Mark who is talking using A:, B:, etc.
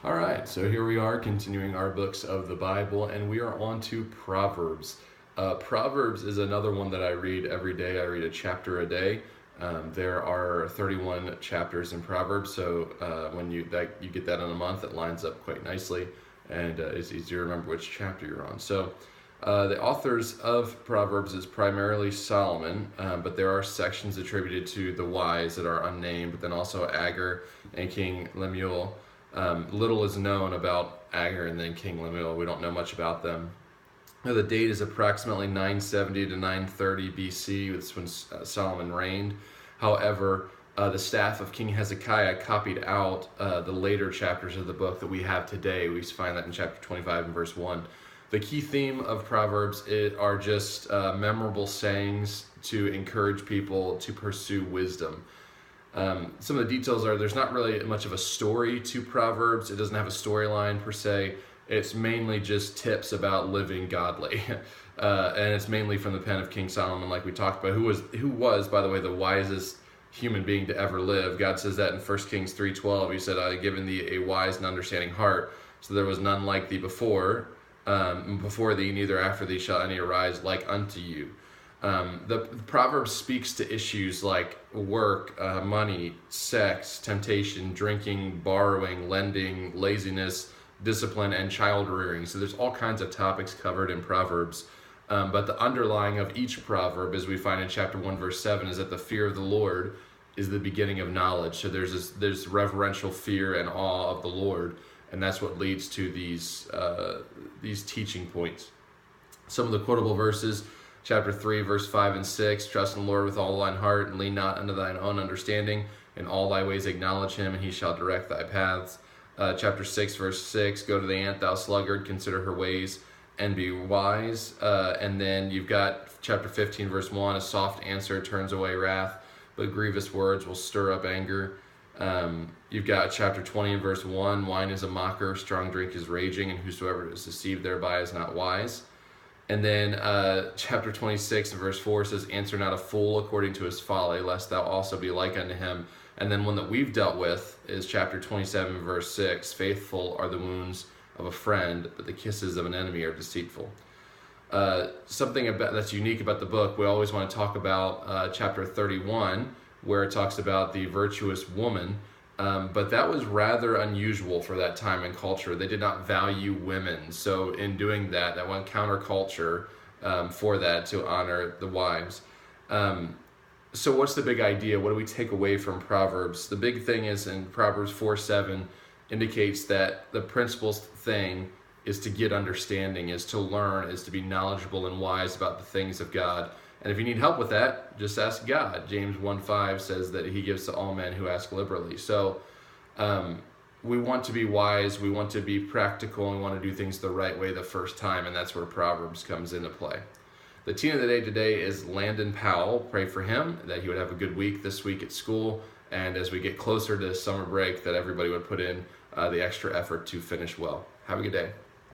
A: All right, so here we are continuing our books of the Bible, and we are on to Proverbs. Proverbs is another one that I read every day. I read a chapter a day. There are 31 chapters in Proverbs, so when you get that in a month, it lines up quite nicely, and it's easy to remember which chapter you're on. So the authors of Proverbs is primarily Solomon, but there are sections attributed to the wise that are unnamed, but then also Agur and King Lemuel. Little is known about Agur and then King Lemuel. We don't know much about them. The date is approximately 970 to 930 BC. That's when Solomon reigned. However, the staff of King Hezekiah copied out the later chapters of the book that we have today. We find that in chapter 25 and verse 1. The key theme of Proverbs are just memorable sayings to encourage people to pursue wisdom. Some of the details are there's not really much of a story to Proverbs. It doesn't have a storyline per se. It's mainly just tips about living godly. And it's mainly from the pen of King Solomon, like we talked about, who was, by the way, the wisest human being to ever live. God says that in 1 Kings 3:12. He said, I have given thee a wise and understanding heart, so there was none like thee before thee, neither after thee shall any arise like unto you. The Proverbs speaks to issues like work, money, sex, temptation, drinking, borrowing, lending, laziness, discipline, and child rearing. So there's all kinds of topics covered in Proverbs. But the underlying of each proverb, as we find in chapter 1, verse 7, is that the fear of the Lord is the beginning of knowledge. So there's reverential fear and awe of the Lord, and that's what leads to these teaching points. Some of the quotable verses: chapter 3, verse 5 and 6, trust in the Lord with all thine heart, and lean not unto thine own understanding. In all thy ways acknowledge him, and he shall direct thy paths. Chapter 6, verse 6, go to the ant, thou sluggard, consider her ways, and be wise. And then you've got chapter 15, verse 1, a soft answer turns away wrath, but grievous words will stir up anger. You've got chapter 20 and verse 1, wine is a mocker, strong drink is raging, and whosoever is deceived thereby is not wise. And then chapter 26 and verse 4 says, answer not a fool according to his folly, lest thou also be like unto him. And then one that we've dealt with is chapter 27 verse 6, faithful are the wounds of a friend, but the kisses of an enemy are deceitful. Something that's unique about the book, we always want to talk about chapter 31, where it talks about the virtuous woman. But that was rather unusual for that time and culture. They did not value women. So in doing that, that went counterculture for that, to honor the wives. So what's the big idea? What do we take away from Proverbs? The big thing is in Proverbs 4:7 indicates that the principal thing is to get understanding, is to learn, is to be knowledgeable and wise about the things of God. And if you need help with that, just ask God. James 1:5 says that he gives to all men who ask liberally. So we want to be wise, we want to be practical, and we want to do things the right way the first time, and that's where Proverbs comes into play. The teen of the day today is Landon Powell. Pray for him, that he would have a good week this week at school, and as we get closer to summer break, that everybody would put in the extra effort to finish well. Have a good day.